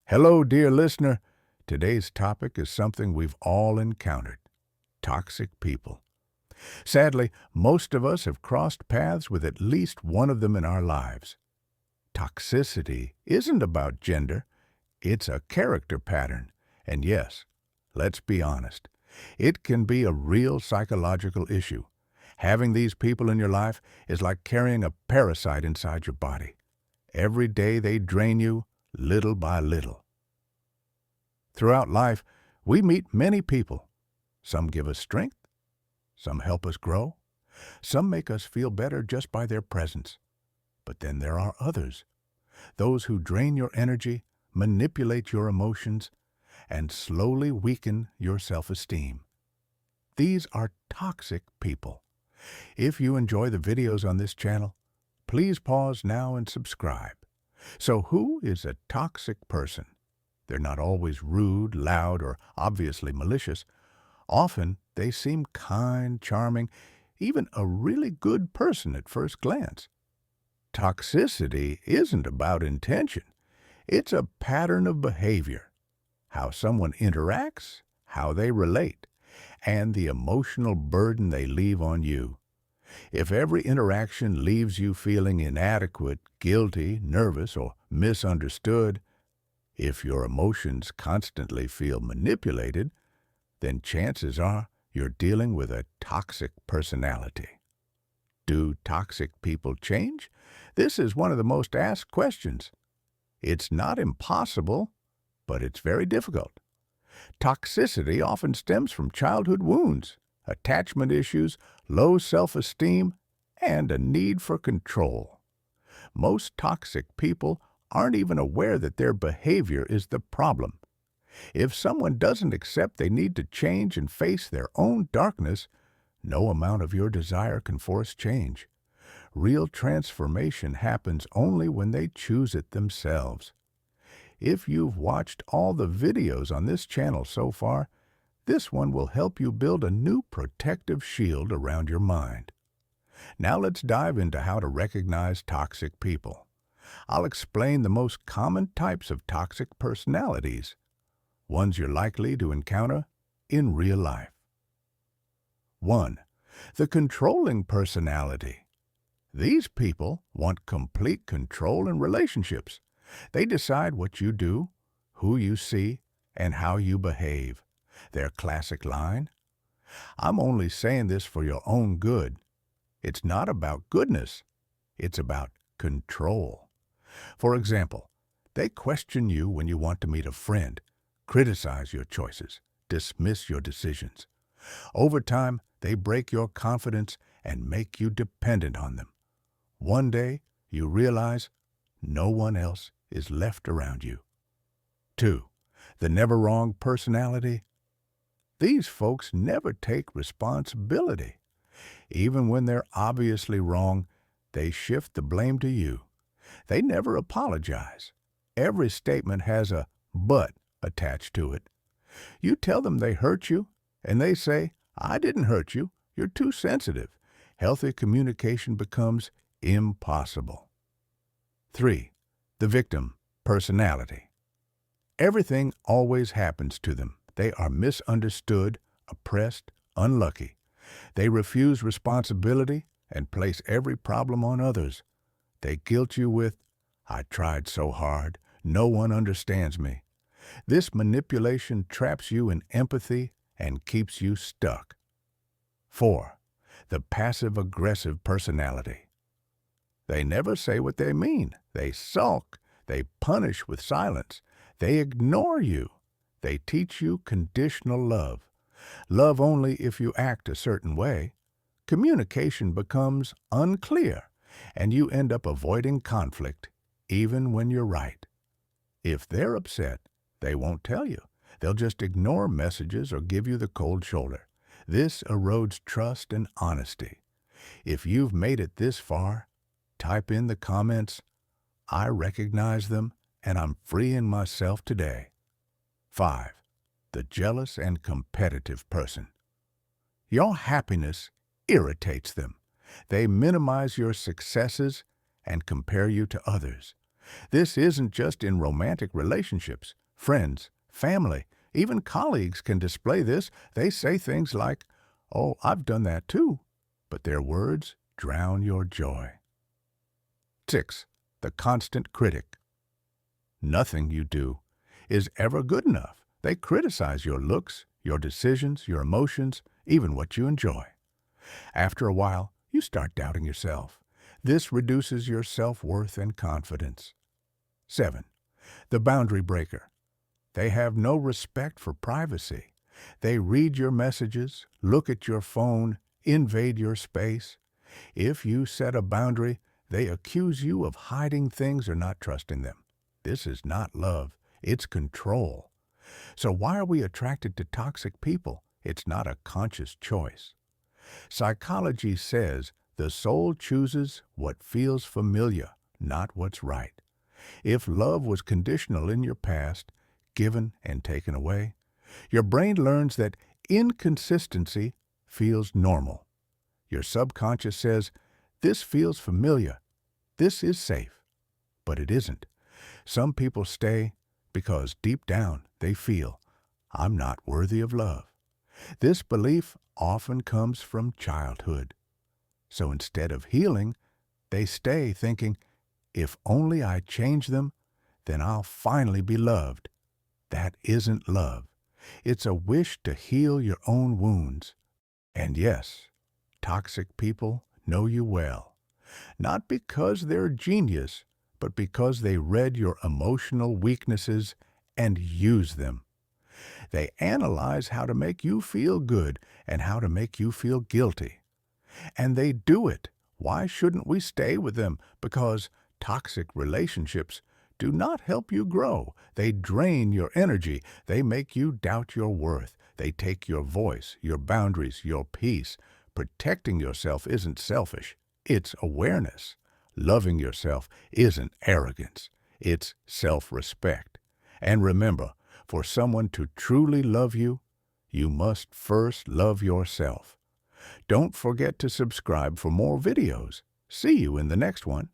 Hello, dear listener. Today's topic is something we've all encountered: toxic people. Sadly, most of us have crossed paths with at least one of them in our lives. Toxicity isn't about gender, it's a character pattern. And yes, let's be honest, it can be a real psychological issue. Having these people in your life is like carrying a parasite inside your body. Every day they drain you, little by little. Throughout life, we meet many people. Some give us strength, some help us grow, some make us feel better just by their presence. But then there are others, those who drain your energy, manipulate your emotions, and slowly weaken your self-esteem. These are toxic people. If you enjoy the videos on this channel, please pause now and subscribe. So who is a toxic person? They're not always rude, loud, or obviously malicious. Often they seem kind, charming, even a really good person at first glance. Toxicity isn't about intention. It's a pattern of behavior, how someone interacts, how they relate, and the emotional burden they leave on you. If every interaction leaves you feeling inadequate, guilty, nervous, or misunderstood, if your emotions constantly feel manipulated, then chances are you're dealing with a toxic personality. Do toxic people change? This is one of the most asked questions. It's not impossible, but it's very difficult. Toxicity often stems from childhood wounds, attachment issues, low self-esteem, and a need for control. Most toxic people aren't even aware that their behavior is the problem. If someone doesn't accept they need to change and face their own darkness, no amount of your desire can force change. Real transformation happens only when they choose it themselves. If you've watched all the videos on this channel so far, this one will help you build a new protective shield around your mind. Now let's dive into how to recognize toxic people. I'll explain the most common types of toxic personalities, ones you're likely to encounter in real life. 1. The controlling personality. These people want complete control in relationships. They decide what you do, who you see, and how you behave. Their classic line: "I'm only saying this for your own good." It's not about goodness. It's about control. For example, they question you when you want to meet a friend, criticize your choices, dismiss your decisions. Over time, they break your confidence and make you dependent on them. One day, you realize no one else is left around you. 2. The never wrong personality. These folks never take responsibility. Even when they're obviously wrong, they shift the blame to you. They never apologize. Every statement has a "but" attached to it. You tell them they hurt you, and they say, "I didn't hurt you. You're too sensitive." Healthy communication becomes impossible. 3. The victim personality. Everything always happens to them. They are misunderstood, oppressed, unlucky. They refuse responsibility and place every problem on others. They guilt you with, "I tried so hard. No one understands me." This manipulation traps you in empathy and keeps you stuck. 4. The passive-aggressive personality. They never say what they mean. They sulk. They punish with silence. They ignore you. They teach you conditional love. Love only if you act a certain way. Communication becomes unclear, and you end up avoiding conflict, even when you're right. If they're upset, they won't tell you. They'll just ignore messages or give you the cold shoulder. This erodes trust and honesty. If you've made it this far, type in the comments, "I recognize them, and I'm freeing myself today." 5. The jealous and competitive person. Your happiness irritates them. They minimize your successes and compare you to others. This isn't just in romantic relationships. Friends, family, even colleagues can display this. They say things like, "Oh, I've done that too," but their words drown your joy. 6. The constant critic. Nothing you do is ever good enough. They criticize your looks, your decisions, your emotions, even what you enjoy. After a while, you start doubting yourself. This reduces your self-worth and confidence. 7. The boundary breaker. They have no respect for privacy. They read your messages, look at your phone, invade your space. If you set a boundary, they accuse you of hiding things or not trusting them. This is not love, it's control. So why are we attracted to toxic people? It's not a conscious choice. Psychology says the soul chooses what feels familiar, not what's right. If love was conditional in your past, given and taken away, your brain learns that inconsistency feels normal. Your subconscious says, "This feels familiar. This is safe." But it isn't. Some people stay because deep down they feel, "I'm not worthy of love." This belief often comes from childhood. So instead of healing, they stay thinking, "If only I change them, then I'll finally be loved." That isn't love. It's a wish to heal your own wounds. And yes, toxic people know you well. Not because they're a genius, but because they read your emotional weaknesses and use them. They analyze how to make you feel good and how to make you feel guilty. And they do it. Why shouldn't we stay with them? Because toxic relationships do not help you grow. They drain your energy. They make you doubt your worth. They take your voice, your boundaries, your peace. Protecting yourself isn't selfish. It's awareness. Loving yourself isn't arrogance. It's self-respect. And remember, for someone to truly love you, you must first love yourself. Don't forget to subscribe for more videos. See you in the next one.